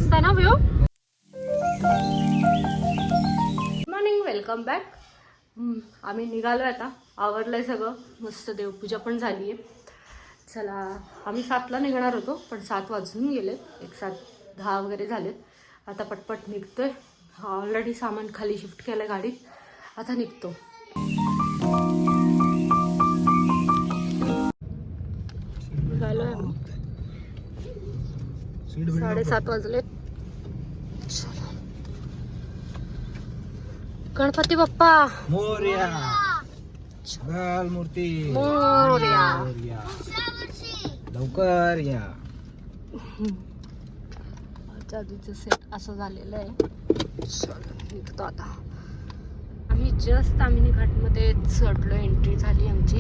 मस्त आहे ना व्ह्यू. Morning, welcome back. आम्ही निघालोय आता, आवरलंय सगळं, मस्त देवपूजा पण झाली आहे. चला, आम्ही 7ला निघणार होतो पण 7 वाजून गेलेत, 7:10 वगैरे झालेत. आता पटपट निघतोय. ऑलरेडी सामान खाली शिफ्ट केलं गाडीत, आता निघतो. निघालोय आम्ही, 7:30 वाजलेत. चला, गणपती बाप्पा मोरया. मंगल मूर्ती मोरया. लवकर या. जादूचं सेट असं झालेलं आहे. चला, निघतो आता. आम्ही जस्ट तामिनी घाटमध्ये चढलो, एंट्री झाली आमची.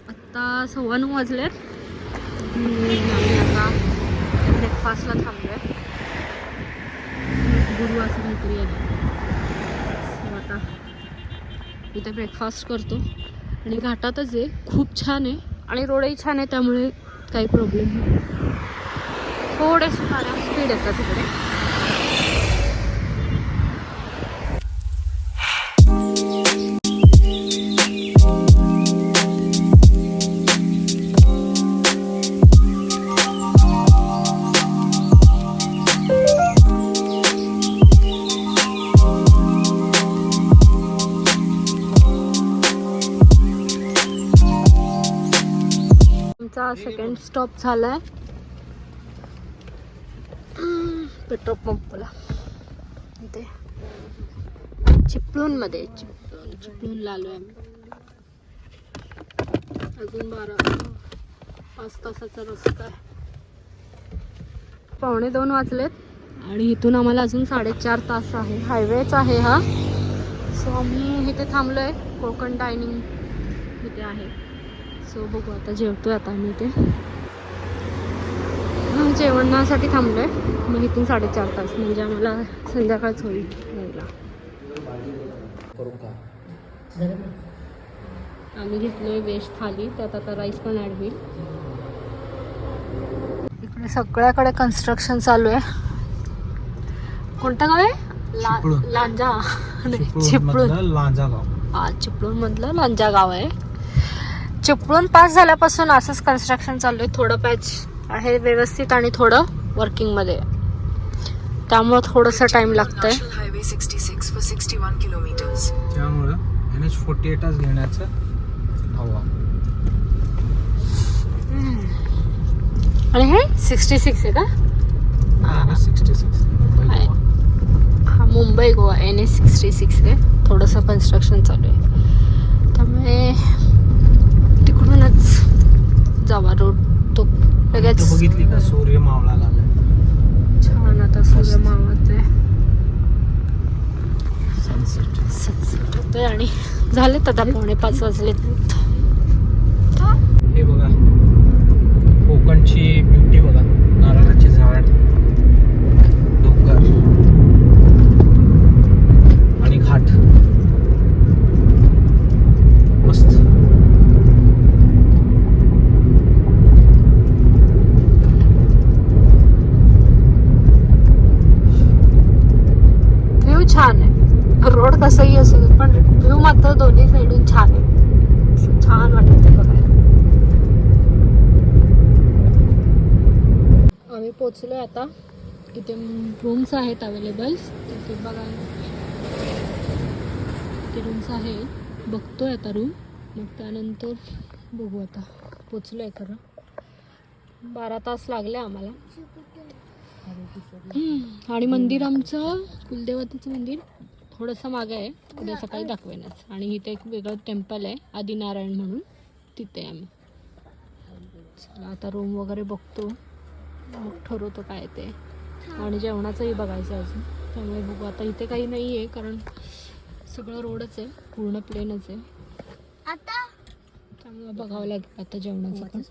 आता 9:15 वाजलेत. आम्ही आता ब्रेकफास्टला थांबलोय. गुरु असं काहीतरी आहे. आता इथे ब्रेकफास्ट करतो आणि घाटातच आहे. खूप छान आहे आणि रोडही छान आहे, त्यामुळे काही प्रॉब्लेम नाही. थोडेसे गाड्या स्पीड येतात तिकडे. सेकंड स्टॉप झालाय पेट्रोल पंपला. इथे चिपळूण मध्ये, चिपळूणला आलोय आम्ही. अजून 5 तासाचा रस्ता आहे. 1:45 वाजलेत आणि इथून आम्हाला अजून 4.5 तास आहे. हायवेच आहे हा. सो आम्ही इथे थांबलोय. कोकण डायनिंग इथे आहे. सो बघू, आता जेवतोय आता आम्ही इथे. जेवणासाठी थांबलोय. मग इथून 4.5 तास, म्हणजे आम्हाला संध्याकाळच होईल यायला. आम्ही घेतलोय व्हेज थाली, त्यात आता राईस पण ॲड होईल. इकडे सगळ्याकडे कन्स्ट्रक्शन चालू आहे. कोणतं गाव आहे? लांजा. चिपळूण. लांजा गाव. हा, चिपळूण मधलं लांजा गाव आहे. चिपळूण पास झाल्यापासून असंच कन्स्ट्रक्शन चालू आहे. थोडं पॅच आहे व्यवस्थित आणि थोडं वर्किंग मध्ये, त्यामुळे थोडंसं टाइम लागतंय. त्यामुळे NH48 घेण्याचं हवा. आणि हे 66 आहे का? हा, मुंबई गोवा NH66 आहे. थोडंसं कन्स्ट्रक्शन चालू आहे, त्यामुळे तिकडूनच जावा रोड. तो लगेच बघितली का सूर्य मावळा लागला. छान, आता सूर्य मावळत आहे. सनसेट होतोय आणि झालेत आता 4:45 वाजलेत. हे बघा, कोकणची ब्युटी बघा. नारळाचे झाड, डोंगर आणि घाट. मस्त. व्ह्यू छान आहे. रोड कसंही असू दे, पण व्ह्यू मात्र दोन्ही साईडून छान आहे. छान वाटतं ते बघायला. आम्ही पोचलोय आता. इथे रूम्स आहेत अवेलेबल, तिथे बघायला. इथे रूम्स आहेत, बघतोय आता रूम. मग त्यानंतर बघू. आता पोचलोय खरं. 12 तास लागले आम्हाला. आणि मंदिर आमचं, कुलदेवतेचं मंदिर थोडंसं मागे आहे. उद्या सकाळी दाखवेनच. आणि इथे एक वेगळं टेम्पल आहे आदिनारायण म्हणून, तिथे आम्ही. चला, आता रूम वगैरे बघतो, मग ठरवतो काय ते. आणि जेवणाचंही बघायचं अजून, त्यामुळे बघू. आता इथे काही नाही आहे, कारण सगळं रोडच आहे, पूर्ण प्लेनच आहे. आता त्यामुळे बघावं लागेल आता जेवणाचं पण.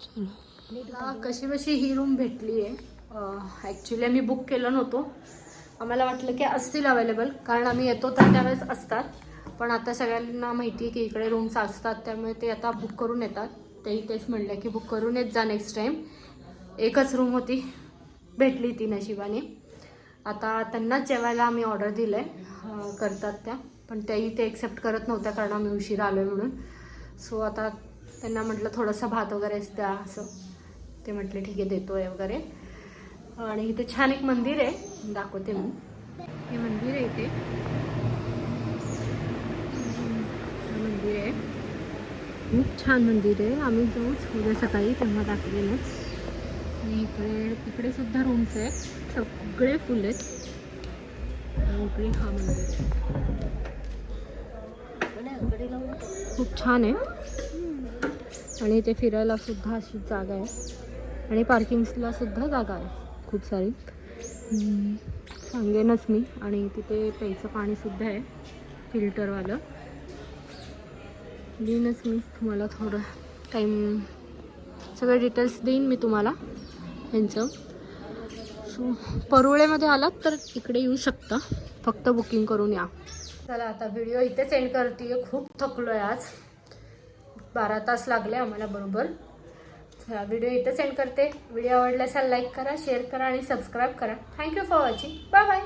चलो कशी कशी ही रूम भेटली आहे. ॲक्च्युली आम्ही बुक केलं नव्हतो. आम्हाला वाटलं की असतील अवेलेबल, कारण आम्ही येतो तर त्यावेळेस असतात. पण आता सगळ्यांना माहिती आहे की इकडे रूम्स असतात, त्यामुळे ते आता बुक करून येतात. तेही तेच म्हणलं की बुक करून येत जा नेक्स्ट टाईम. एकच रूम होती, भेटली ती नशिबाने. आता त्यांनाच जेवायला आम्ही ऑर्डर दिलं आहे, करतात त्या, पण त्याही ते एक्सेप्ट करत नव्हत्या कारण आम्ही उशिरा आलो आहे म्हणून. सो आता त्यांना म्हटलं थोडंसं भात वगैरेच द्या असं. ते म्हटले ठीक आहे देतो आहे वगैरे. आणि इथे छान एक मंदिर आहे, दाखवते मी. हे मंदिर आहे इथे, मंदिर आहे, खूप छान मंदिर आहे. आम्ही जाऊच उद्या सकाळी तेव्हा दाखवेलच. आणि इकडे सुद्धा रूम्स आहेत, सगळे फुल आहेत. इकडे हा मंदिर खूप छान आहे. आणि इथे फिरायला सुद्धा अशी जागा आहे, आणि पार्किंगला सुद्धा जागा आहे खूप सारी. सांगेनच मी. आणि तिथे प्यायचं पाणी सुद्धा आहे फिल्टरवालं. देईनच मी तुम्हाला थोडं टाईम, सगळे डिटेल्स देईन मी तुम्हाला यांचं. सो परुळेमध्ये आलात तर इकडे येऊ शकता, फक्त बुकिंग करून या. चला आता व्हिडिओ इथेच एंड करते. खूप थकलो आहे आज, 12 तास लागले आम्हाला बरोबर. चला व्हिडिओ इथेच एंड करते. व्हिडिओ आवडला असेल लाईक करा, शेअर करा आणि सबस्क्राईब करा. Thank you for watching. Bye bye.